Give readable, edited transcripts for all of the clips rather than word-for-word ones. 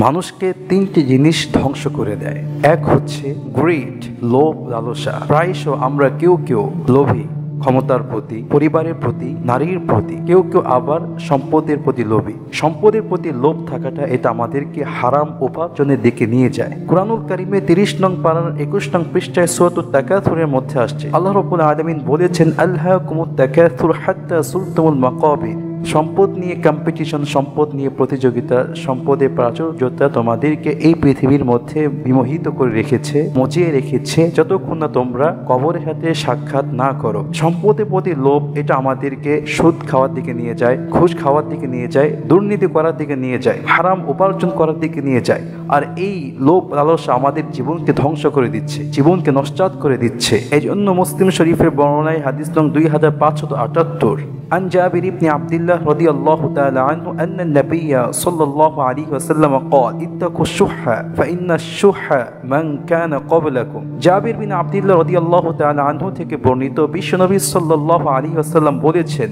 মানুষকে তিনটি জিনিস ধ্বংস করে দেয়। এক হচ্ছে গ্রিড, লোভ লালসা। প্রায়শ আমরা কেউ লোভী, ক্ষমতার প্রতি, পরিবারের প্রতি, নারীর প্রতি, কেউ আবার সম্পদের প্রতি লোভী। সম্পদের প্রতি লোভ থাকাটা এটা আমাদেরকে হারাম উপার্জনের দিকে নিয়ে যায়। কুরআনুল কারীমে 30 নং পারার 21 নং পৃষ্ঠায় সূরাতুত তাকাসুরের মধ্যে আসছে, আল্লাহ রাব্বুল আলামিন বলেছেন, আলহাকুমুত তাকাসুর হাত্তা সুরতুমুল মাকাবির। সম্পদ নিয়ে কম্পিটিশন, সম্পদ নিয়ে প্রতিযোগিতা, সম্পদের প্রাচুর্যতা তোমাদেরকে এই পৃথিবীর মধ্যে বিমোহিত করে রেখেছে, মজিয়ে রেখেছে, যতক্ষণ না তোমরা কবরের সাথে সাক্ষাৎ না করো। সম্পদের প্রতি লোভ এটা আমাদেরকে সুদ খাওয়ার দিকে নিয়ে যায়, ঘুষ খাওয়ার দিকে নিয়ে যায়, দুর্নীতি করার দিকে নিয়ে যায়, হারাম উপার্জন করার দিকে নিয়ে যায়। আর এই লোভ লালসা আমাদের জীবনকে ধ্বংস করে দিচ্ছে, জীবনকে নস্যাৎ করে দিচ্ছে। এই জন্য মুসলিম শরীফের বর্ণনায় হাদিস নং 2578 عن جابر بن عبد الله رضي الله تعالى عنه أن النبي صلى الله عليه وسلم قال اتقوا الشح فإن الشح من كان قبلكم। জাবির বিন আব্দুল্লাহ রাদিয়াল্লাহু তাআলা আনহু থেকে বর্ণিত, বিশ্বনবী সাল্লাল্লাহু আলাইহি ওয়াসাল্লাম বলেছেন,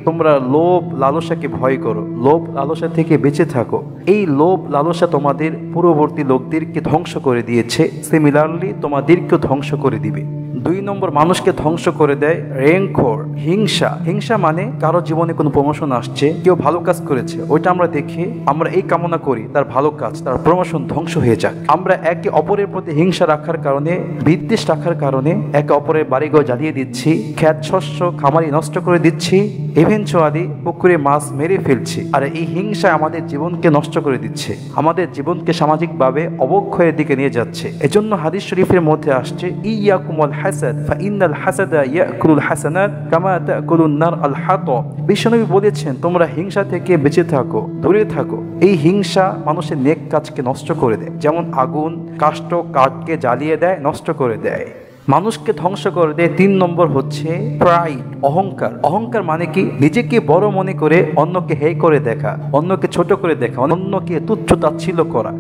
তোমরা লোভ লালসাকে ভয় করো, লোভ লালসা থেকে বেঁচে থাকো। এই লোভ লালসা তোমাদের পূর্ববর্তী লোকদেরকে ধ্বংস করে দিয়েছে, সিমিলারলি তোমাদেরকেও ধ্বংস করে দিবে। 2 নম্বর মানুষকে ধ্বংস করে দেয় রেঙ্কর, হিংসা। হিংসা মানে কারো জীবনে কোনো প্রমোশন আসছে, কেউ ভালো কাজ করেছে, ওইটা আমরা দেখে আমরা এই কামনা করি তার ভালো কাজ, তার প্রমোশন ধ্বংস হয়ে যাক। আমরা একে অপরের প্রতি হিংসা রাখার কারণে, বিদ্বেষ রাখার কারণে একে অপরের বাড়িঘর জ্বালিয়ে দিচ্ছি, ক্ষেত শস্য খামারি নষ্ট করে দিচ্ছি, ইভেনচুয়ালি পুকুরে মাছ মেরে ফেলছি। আর এই হিংসা আমাদের জীবনকে নষ্ট করে দিচ্ছে, আমাদের জীবনকে সামাজিকভাবে অবক্ষয়ের দিকে নিয়ে যাচ্ছে। এজন্য হাদিস শরীফের মধ্যে আসছে, ইয়াকুমুল হাসাদ ফাইন্নাল হাসাদা ইয়াকুলুল হাসানাত কামা তাকুলুন নার আল হাতব। বিশ্বনবী বলেছেন, তোমরা হিংসা থেকে বেঁচে থাকো, দূরে থাকো। এই হিংসা মানুষের নেক কাজকে নষ্ট করে দেয়, যেমন আগুন কাষ্ঠ কাঠকে জ্বালিয়ে দেয়, নষ্ট করে দেয়। মানুষকে ধ্বংস করে দেয় 3 নম্বর হচ্ছে প্রাইড, অহংকার। অহংকার মানে কি? নিজেকে বড় মনে করে অন্যকে হেয় করে দেখা, অন্যকে ছোট করে দেখা, অন্যকে তুচ্ছ তাচ্ছিল্য করা।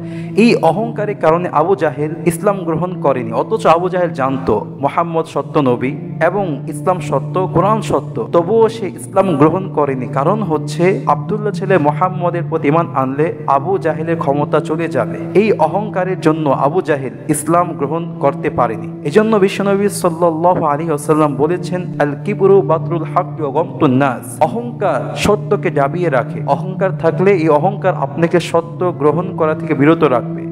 এই অহংকারের কারণে আবু জাহেল ইসলাম গ্রহণ করেনি, অথচ আবু জাহেল জানতো মুহাম্মদ সত্য নবী এবং ইসলাম সত্য, কোরআন সত্য, তবুও সে ইসলাম গ্রহণ করেনি। কারণ হচ্ছে আব্দুল্লাহ ছেলে মুহাম্মদের প্রতি ঈমান আনলে আবু জাহেলের ক্ষমতা চলে যাবে। এই অহংকারের জন্য আবু জাহেল ইসলাম গ্রহণ করতে পারেনি। এজন্য বিশ্বনবী সাল্লাল্লাহু আলাইহি ওয়াসাল্লাম বলেছেন, আল কিবরু বাতরুল হক ওয়া গামতুন নাস। অহংকার সত্যকে দাবিয়ে রাখে। অহংকার থাকলে এই অহংকার আপনাকে সত্য গ্রহণ করা থেকে বিরত রাখবে,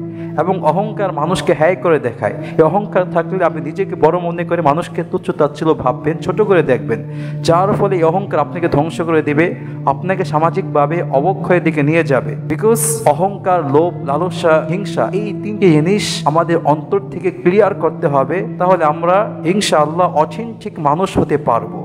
এবং অহংকার মানুষকে হ্যায় করে দেখায়। এই অহংকার থাকলে আপনি নিজেকে বড় মনে করে মানুষকে তুচ্ছ তাচ্ছিল্য ভাববেন, ছোট করে দেখবেন, যার ফলে এই অহংকার আপনাকে ধ্বংস করে দেবে, আপনাকে সামাজিকভাবে অবক্ষয়ের দিকে নিয়ে যাবে। বিকজ অহংকার, লোভ, লালসা, হিংসা, এই 3টি জিনিস আমাদের অন্তর থেকে ক্লিয়ার করতে হবে, তাহলে আমরা ইনশাআল্লাহ অথেন্টিক মানুষ হতে পারবো।